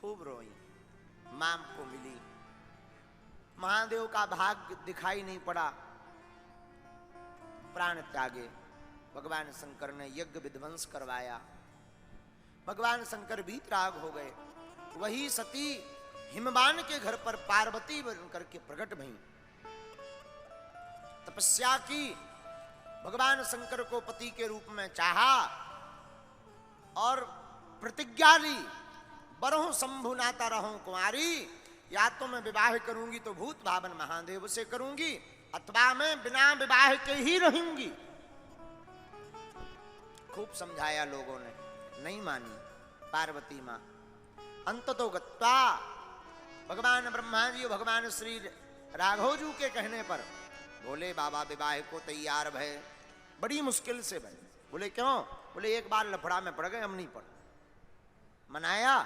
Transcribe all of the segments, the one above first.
खूब रोई, मां को मिली। महादेव का भाग्य दिखाई नहीं पड़ा, प्राण त्यागे। भगवान शंकर ने यज्ञ विध्वंस करवाया। भगवान शंकर वीतराग हो गए। वही सती हिमवान के घर पर पार्वती बनकर के प्रकट भई, तपस्या की, भगवान शंकर को पति के रूप में चाहा और प्रतिज्ञा ली, बरहु शंभु नाता रहूं कुमारी, या तो मैं विवाह करूंगी तो भूत भावन महादेव से करूंगी, अथवा मैं बिना विवाह के ही रहूंगी। खूब समझाया लोगों ने, नहीं मानी पार्वती मां। अंततो गत्वा भगवान ब्रह्मा जी, भगवान श्री राघव जी के कहने पर बोले बाबा विवाह को तैयार भय, बड़ी मुश्किल से भय। बोले क्यों? बोले एक बार लफड़ा में पड़ गए, हम नहीं पड़। मनाया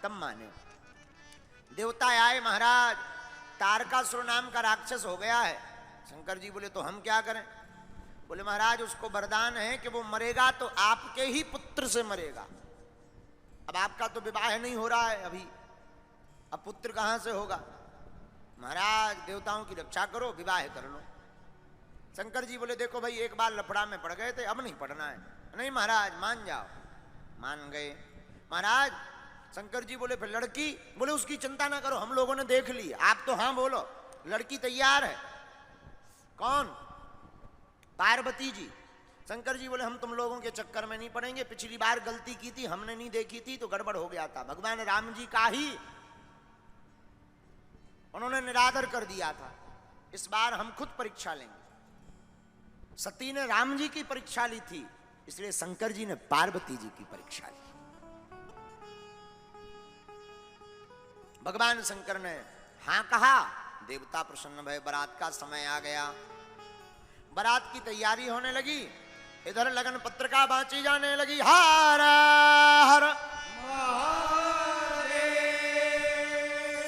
तब माने। देवता आए, महाराज तारकासुर नाम का राक्षस हो गया है। शंकर जी बोले तो हम क्या करें? बोले महाराज उसको वरदान है कि वो मरेगा तो आपके ही पुत्र से मरेगा। अब आपका तो विवाह नहीं हो रहा है अभी, अब पुत्र कहां से होगा? महाराज देवताओं की रक्षा करो, विवाह कर लो। शंकर जी बोले देखो भाई, एक बार लफड़ा में पड़ गए थे, अब नहीं पड़ना है। नहीं महाराज मान जाओ। मान गए। महाराज शंकर जी बोले फिर लड़की? बोले उसकी चिंता ना करो, हम लोगों ने देख ली। आप तो हाँ बोलो, लड़की तैयार है। कौन? पार्वती जी। शंकर जी बोले हम तुम लोगों के चक्कर में नहीं पड़ेंगे, पिछली बार गलती की थी, हमने नहीं देखी थी तो गड़बड़ हो गया था। भगवान राम जी का ही उन्होंने निरादर कर दिया था, इस बार हम खुद परीक्षा लेंगे। सती ने राम जी की परीक्षा ली थी, इसलिए शंकर जी ने पार्वती जी की परीक्षा ली। भगवान शंकर ने हां कहा, देवता प्रसन्न भय, बारात का समय आ गया। बारात की तैयारी होने लगी, इधर लगन पत्रिका बांची जाने लगी। हर हर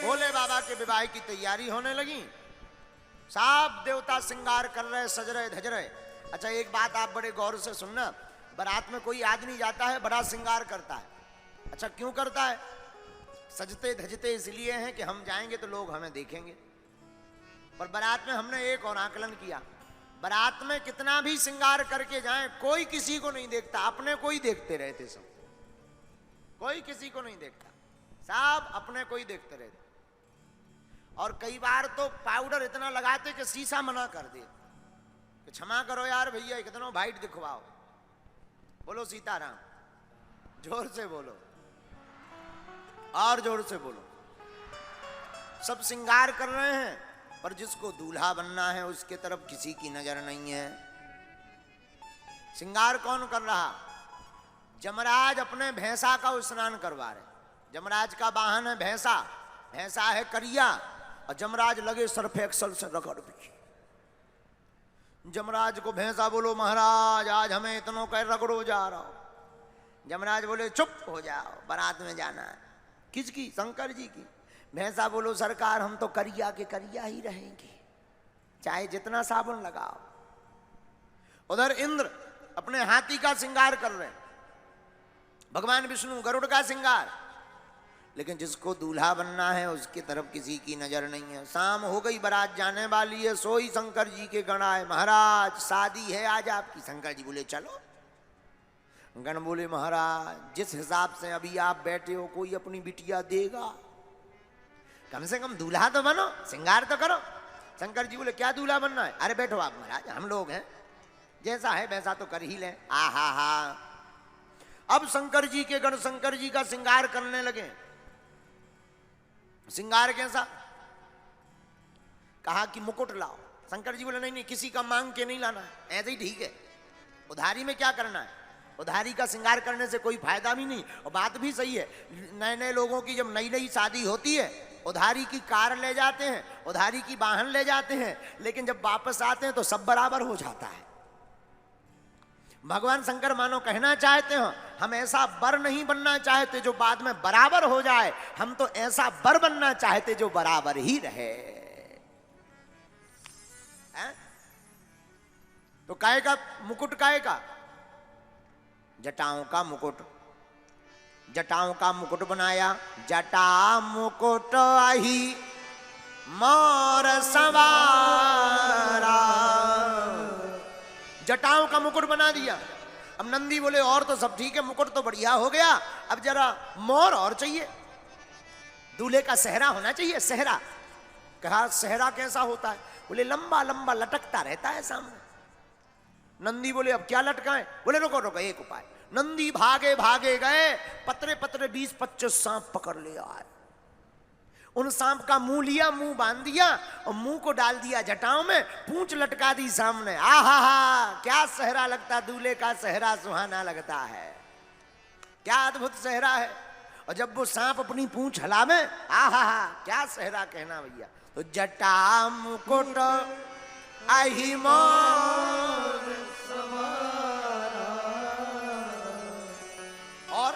भोले बाबा के विवाह की तैयारी होने लगी। सब देवता श्रृंगार कर रहे, सज रहे, धज रहे। अच्छा एक बात आप बड़े गौर से सुनना, बारात में कोई आदमी जाता है बड़ा श्रृंगार करता है। अच्छा क्यों करता है? सजते धजते इसलिए हैं कि हम जाएंगे तो लोग हमें देखेंगे। पर बारात में हमने एक और आकलन किया, बारात में कितना भी श्रृंगार करके जाएं, कोई किसी को नहीं देखता, अपने को ही देखते रहते सब। कोई किसी को नहीं देखता, सब अपने को ही देखते रहते। और कई बार तो पाउडर इतना लगाते कि शीशा मना कर दे कि क्षमा करो यार भैया, कितना वाइट दिखवाओ। बोलो सीताराम, जोर से बोलो और जोर से बोलो। सब श्रृंगार कर रहे हैं, पर जिसको दूल्हा बनना है उसके तरफ किसी की नजर नहीं है। श्रृंगार कौन कर रहा? जमराज अपने भैंसा का स्नान करवा रहे। जमराज का वाहन है भैंसा, भैंसा है करिया, और जमराज लगे सर्फ एक्सल से रगड़ भी। जमराज को भैंसा बोलो महाराज आज हमें इतनों का रगड़ो जा रहा हो। जमराज बोले चुप हो जाओ, बारात में जाना है। किसकी? शंकर जी की। भैंसा बोलो सरकार हम तो करिया के करिया ही रहेंगे, चाहे जितना साबुन लगाओ। उधर इंद्र अपने हाथी का श्रृंगार कर रहे हैं, भगवान विष्णु गरुड़ का श्रृंगार। लेकिन जिसको दूल्हा बनना है उसकी तरफ किसी की नजर नहीं है। शाम हो गई, बारात जाने वाली है, सोई शंकर जी के गण आए। महाराज शादी है आज आपकी। शंकर जी बोले चलो। गण बोले महाराज जिस हिसाब से अभी आप बैठे हो कोई अपनी बिटिया देगा, कम से कम दूल्हा तो बनो, श्रृंगार तो करो। शंकर जी बोले क्या दूल्हा बनना है? अरे बैठो आप महाराज, हम लोग हैं, जैसा है वैसा तो कर ही लें। आहा हा। अब शंकर जी के गण शंकर जी का श्रृंगार करने लगे। श्रृंगार कैसा? कहा कि मुकुट लाओ। शंकर जी बोले नहीं नहीं, किसी का मांग के नहीं लाना है, ऐसे ही ठीक है। उधारी में क्या करना है? उधारी का श्रृंगार करने से कोई फायदा भी नहीं। और बात भी सही है, नए नए लोगों की जब नई नई शादी होती है, उधारी की कार ले जाते हैं, उधारी की वाहन ले जाते हैं, लेकिन जब वापस आते हैं तो सब बराबर हो जाता है। भगवान शंकर मानो कहना चाहते हो, हम ऐसा वर नहीं बनना चाहते जो बाद में बराबर हो जाए, हम तो ऐसा वर बनना चाहते जो बराबर ही रहे। तो काहे का मुकुट? काहे का? जटाओं का मुकुट। जटाओं का मुकुट बनाया, जटा मुकुट आही मोर सवारा, जटाओं का मुकुट बना दिया। अब नंदी बोले और तो सब ठीक है, मुकुट तो बढ़िया हो गया, अब जरा मोर और चाहिए, दूल्हे का सेहरा होना चाहिए, सेहरा। कहा सेहरा कैसा होता है? बोले लंबा लंबा लटकता रहता है सामने। नंदी बोले अब क्या लटकाएं? बोले रुको रुको, एक उपाय। नंदी भागे भागे गए, पतरे पतरे 20-25 सांप पकड़ ले आए। उन सांप का मुंह लिया, मुंह बांध दिया और मुंह को डाल दिया जटाओं में, पूंछ लटका दी सामने। आहा हा, क्या सेहरा लगता, दूल्हे का सेहरा सुहाना लगता है, क्या अद्भुत सेहरा है। और जब वो सांप अपनी पूंछ हलावे, आहा हा, क्या सेहरा कहना भैया। तो जटा मुकुट आही मोर सवारा, और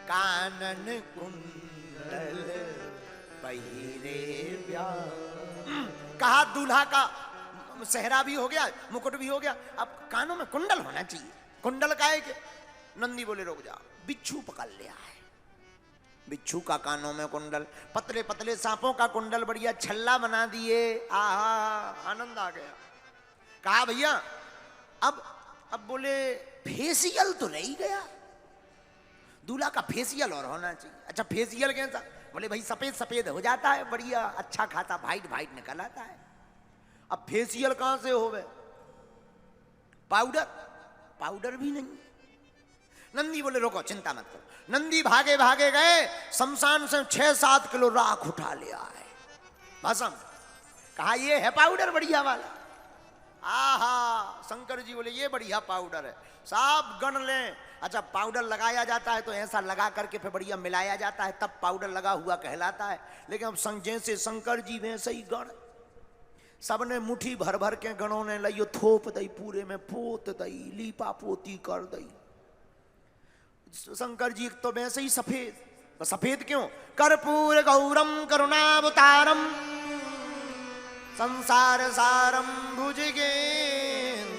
कानन कुंडल पहिरे व्यार। कहा दूल्हा का सेहरा भी हो गया, मुकुट भी हो गया, अब कानों में कुंडल होना चाहिए। कुंडल का है कि? नंदी बोले रुक जा, बिच्छू पकड़ लिया है, बिच्छू का कानों में कुंडल, पतले पतले सांपों का कुंडल बढ़िया छल्ला बना दिए। आहा, आनंद आ गया। कहा भैया अब बोले फेसियल तो नहीं गया, दूल्हा का फेसियल और होना चाहिए। अच्छा फेसियल कैसा? बोले भाई सफेद सफेद हो जाता है, बढ़िया अच्छा खाता वाइट वाइट निकल आता है। अब फेसियल कहां से होवे? पाउडर, पाउडर भी नहीं। नंदी बोले रोको चिंता मत करो। नंदी भागे भागे गए, शमशान से 6-7 किलो राख उठा ले आए, भस्म। कहा ये है पाउडर बढ़िया वाला। आहा, शंकर जी बोले ये बढ़िया पाउडर है, सब गण लें। अच्छा पाउडर लगाया जाता है तो ऐसा लगा करके फिर बढ़िया मिलाया जाता है, तब पाउडर लगा हुआ कहलाता है। लेकिन अब जैसे शंकर जी वैसे ही गण, सबने मुट्ठी भर भर के गणों ने लियो थोप दई, पूरे में पोत दई, लीपा पोती कर दई। शंकर जी तो वैसे ही सफेद। सफेद क्यों? कर्पूर गौरम करुणावतारम संसार सारम भुजगेंद्रहारम।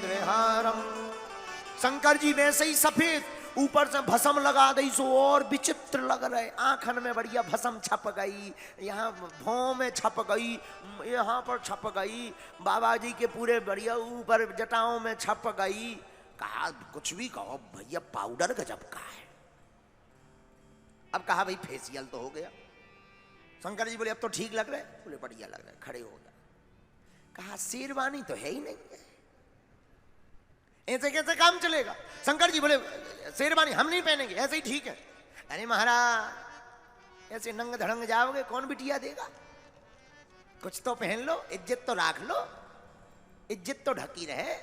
शंकर जी वैसे ही सफेद, ऊपर से भस्म लगा दी सो और विचित्र लग रहे। आंखन में बढ़िया भस्म छप गई, यहाँ भौं में छप गई, यहाँ पर छप गई, बाबा जी के पूरे बढ़िया ऊपर जटाओं में छप गई। कहा कुछ भी कहो भैया पाउडर गजब का है। अब कहा भाई फेसियल तो हो गया। शंकर जी बोले अब तो ठीक लग रहे? बोले बढ़िया लग रहा है, खड़े हो गए। कहा शेरवानी तो है ही नहीं है, ऐसे कैसे काम चलेगा? शंकर जी बोले शेरवानी हम नहीं पहनेंगे, ऐसे ही ठीक है। अरे महाराज ऐसे नंग धड़ंग जाओगे कौन बिटिया देगा? कुछ तो पहन लो, इज्जत तो राख लो, इज्जत तो ढकी रहे।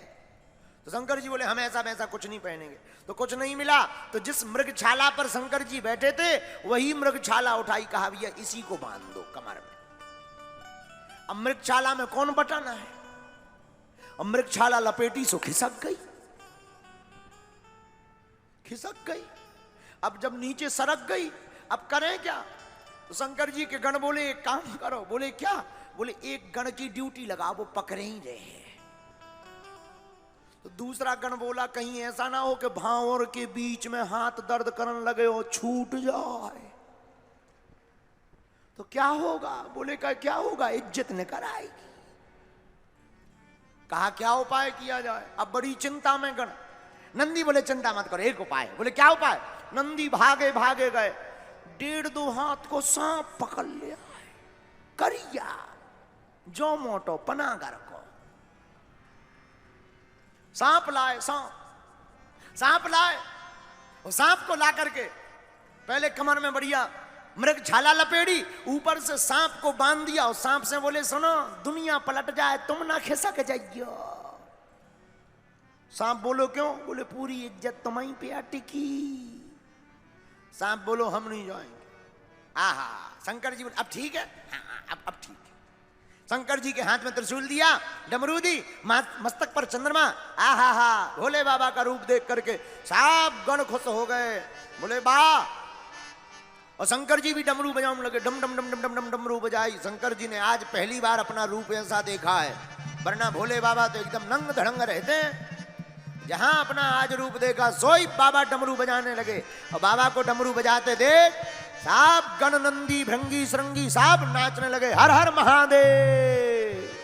तो शंकर जी बोले हम ऐसा वैसा कुछ नहीं पहनेंगे। तो कुछ नहीं मिला तो जिस मृगछाला पर शंकर जी बैठे थे वही मृगछाला उठाई। कहा भैया इसी को बांध दो कमर में। अब मृगछाला में कौन बटन है? अब मृगछाला लपेटी सो खिसक गई, खिसक गई। अब जब नीचे सरक गई अब करें क्या? तो शंकर जी के गण बोले एक काम करो। बोले क्या? बोले एक गण की ड्यूटी लगा, वो पकड़े ही रहे हैं। तो दूसरा गण बोला कहीं ऐसा ना हो कि भांवर के बीच में हाथ दर्द करने लगे और छूट जाए तो क्या होगा? बोले क्या होगा? इज्जत निकल आएगी। कहा क्या उपाय किया जाए? अब बड़ी चिंता में गण। नंदी बोले चिंता मत करो, एक उपाय। बोले क्या उपाय? नंदी भागे भागे गए, 1.5-2 हाथ को सांप पकड़ लिया है, करिया जो मोटो पनागर को। सांप लाए, सांप लाए। वो सांप को ला करके पहले कमर में बढ़िया मृग छाला लपेड़ी, ऊपर से सांप को बांध दिया और सांप से बोले सुनो दुनिया पलट जाए तुम ना खिसक जाइयो। सांप बोलो क्यों? बोले पूरी इज्जत तुम्हारी पे अटकी। सांप बोलो हम नहीं जाएंगे। आहा, शंकर जी बोले अब ठीक है, अब ठीक है। शंकर जी के हाथ में त्रिशूल दिया, डमरू दी, मस्तक पर चंद्रमा। आहा हा, भोले बाबा का रूप देख करके सब गण खुश हो गए। बोले वाह। और शंकर जी भी डमरू बजाने लगे, डम डम डम डम डम डम डमरू बजाई। शंकर जी ने आज पहली बार अपना रूप ऐसा देखा है। वरना भोले बाबा तो एकदम नंग धड़ंग रहते हैं। जहां अपना आज रूप देखा सोई बाबा डमरू बजाने लगे। और बाबा को डमरू बजाते देख साब गण नंदी भृंगी श्रृंगी साब नाचने लगे, हर हर महादेव।